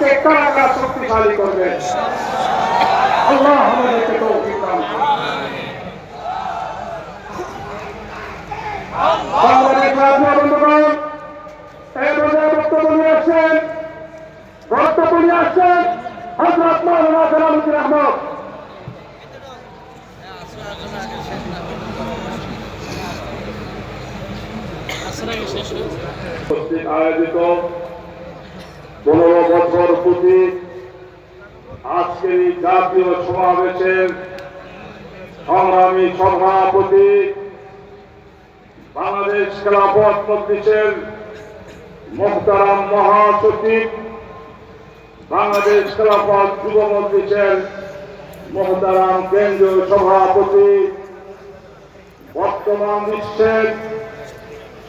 রাষ্ট্রকে কারা শক্তিশালী করবেন। আল্লাহ আমাদেরকে তৌফিক দান করুন। বক্তব্য নিয়ে আসছেন হযরত মাওলানা জালালউদ্দিন আহমদ। আয়োজিত 15 বছর পূর্তি আজকের এই জাতীয় সমাবেশের সংগ্রামী সভাপতি, বাংলাদেশ খেলাফত মজলিসের মোহতারাম মহাসচিব, বাংলাদেশ খেলাফত যুব মজলিসের মোহতারাম কেন্দ্রীয় সভাপতি, বর্তমান বিশ্বের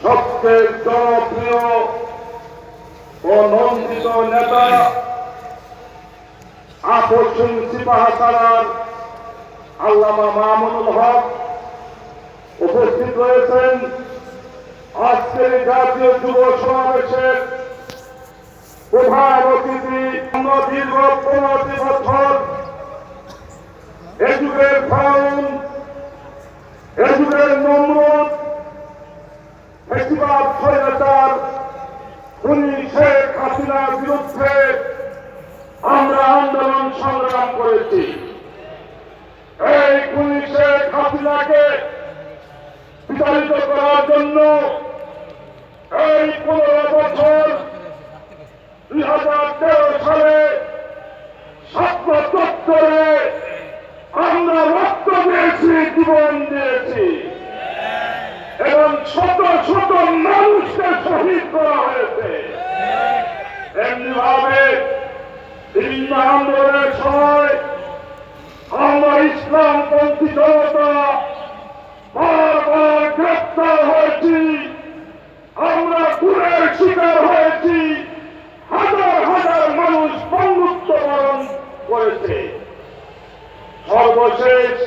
সবচেয়ে জনপ্রিয় ও নন্দিত নেতা আপসীন সিপাহসালার আল্লামা মামুনুল হক উপস্থিত রয়েছেন। আজকের জাতীয় যুব সমাবেশের প্রধান অতিথি, দীর্ঘ 15 বছর এ যুগের ফাউন, এ যুগের নমরুদ, বেশিরভাগ স্বৈরাচার খুনি শেখ হাসিনার বিরুদ্ধে আমরা আন্দোলন সংগ্রাম করেছি। এই খুনি শেখ হাসিনাকে বিতাড়িত করার জন্য এই 15 বছর 2013 সালে ছাত্র আমরা রক্ত দিয়েছি, জীবন দিয়েছি এবং শত শত মানুষকে শহীদ করা হয়েছে। এমনি ভাবে বিভিন্ন আন্দোলনের সময় আমরা ইসলামপন্থী জনতা বারবার গ্রেপ্তার হয়েছি, আমরা গুণের শিকার হয়েছি, হাজার হাজার মানুষ বন্ধুত্ব বরণ করেছে। সর্বশেষ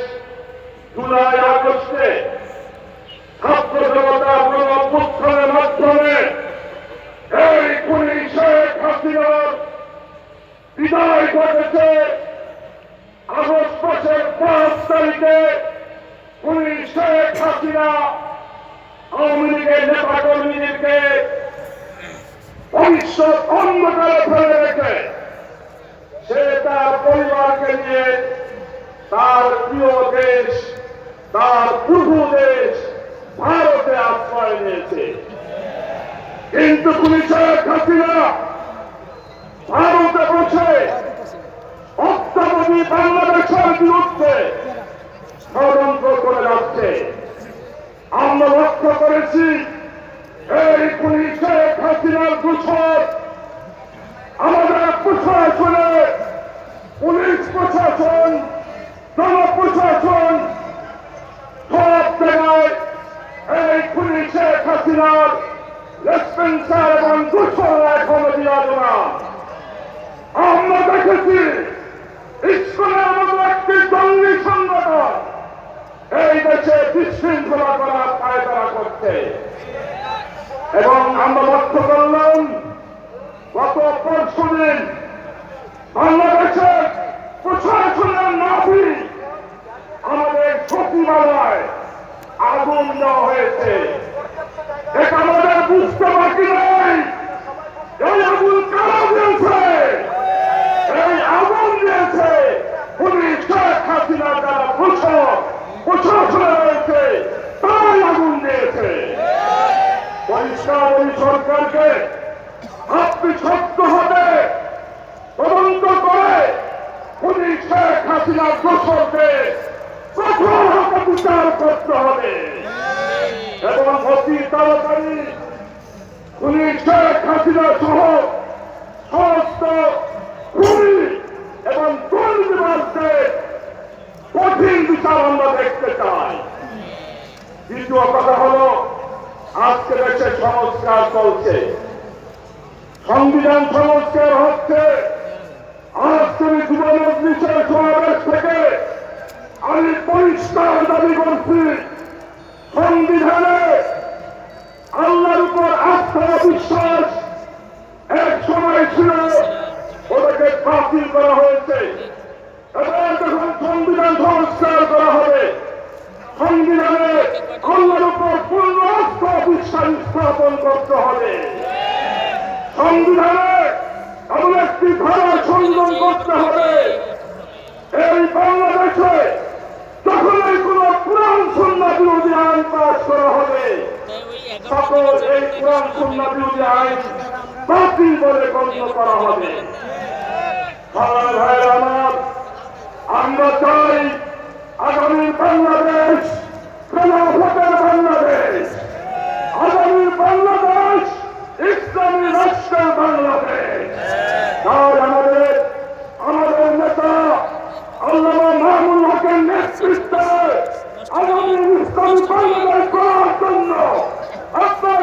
জুলাই আগস্টে ছাত্র জনতার গণঅভ্যুত্থানের মাধ্যমে এই খুনি শেখ হাসিনার বিদায় ঘটেছে। আগস্ট মাসের 5 তারিখে খুনি শেখ হাসিনা আওয়ামী লীগের নেতা কর্মীদেরকে ভবিষ্যৎ অন্ধকারে ফেলে রেখে সে তার পরিবারকে নিয়ে তার প্রিয় দেশ, তার পূর্ব দেশ ভারতে আশ্রয় নিয়েছে। কিন্তু খুনি শেখ হাসিনা ভারতে বসে অত্যাচারী বাংলাদেশের বিরুদ্ধে ষড়যন্ত্র করে যাচ্ছে। আমরা লক্ষ্য করেছি এই খুনি শেখ হাসিনার দূষণ আমাদের প্রশাসনে, পুলিশ প্রশাসন, জনপ্রশাসন সব জায়গায় এই খুনি শেখ হাসিনার রেসপেন্সার এবং দূষণ এখনো বিরাজমান। আমরা দেখেছি ইস্কনের মতো একটি জঙ্গি সংগঠন এই দেশে বিশৃঙ্খলা করার পায়তারা করছে এবং আমরা লক্ষ্য করলাম গত পরশুদিন বাংলাদেশের প্রশাসনের নাভি আমাদের সচিবালয় আগুন দেওয়া হয়েছে। এটা আমাদের বুঝতে বাকি নেই এই আগুন কারা দিয়েছে। এই আগুন দিয়েছে পুলিশ শেখ হাসিনা যারা প্রশাসনে রয়েছে তারাই আগুন দিয়েছে। পরিষ্কার ওই সরকারকে আপনি শক্ত হতে তদন্ত করে পুলিশ শেখ হাসিনার দোষরকে কঠোর হাতে বিচার করতে হবে এবং অতি তাড়াতাড়ি পুলিশ শেখ হাসিনা সহ সমস্ত খুনি এবং দুর্নীতিবাজদের কঠিন বিচার আমরা দেখতে চাই। দ্বিতীয় কথা হলো আজকে দেশে সংস্কার চলছে, সংবিধান সংস্কার হচ্ছে। আজকে যুব মজলিসের সমাবেশ থেকে আমি পরিষ্কার দাবি করছি সংবিধানে আল্লাহর উপর আস্থা বিশ্বাস এক সময় ছিল, সংবিধানে এমন একটি ধারা সংযোজন করতে হবে, এই বাংলাদেশে যখনই কোন কোরআন সুন্নাহ বিরোধী আইন পাস করা হবে, সকল এই কোরআন সুন্নাহ বিরোধী আইন বাতিল বলে গণ্য করা হবে। ভাইরা আমার, আমরা চাই আগামী বাংলাদেশ খেলাফতের বাংলাদেশ, আগামী বাংলাদেশ ইসলামী রাষ্ট্রের বাংলাদেশ। তাই আমাদের নেতা আল্লামা মামুনুল হকের নেতৃত্বে আগামী ইসলামী বাংলাদেশ করার জন্য আপনার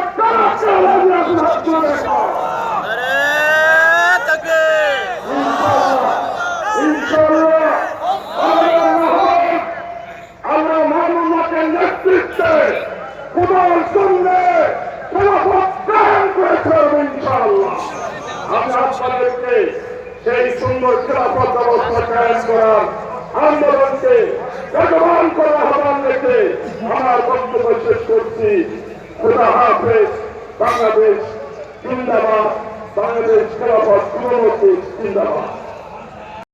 আমরা মামুনুল হকের নেতৃত্বে খোদার জন্য ইনশাআল্লাহ আমি আপনাদেরকে সেই সুন্দর খেলাফত ব্যবস্থা কায়েম করার আন্দোলনকে বেগবান করার আহ্বান রেখে আমার বক্তব্য শেষ করছি। খোদা হাফেজ। বাংলাদেশ জিন্দাবাদ। বাংলাদেশ খেলাফত জিন্দাবাদ।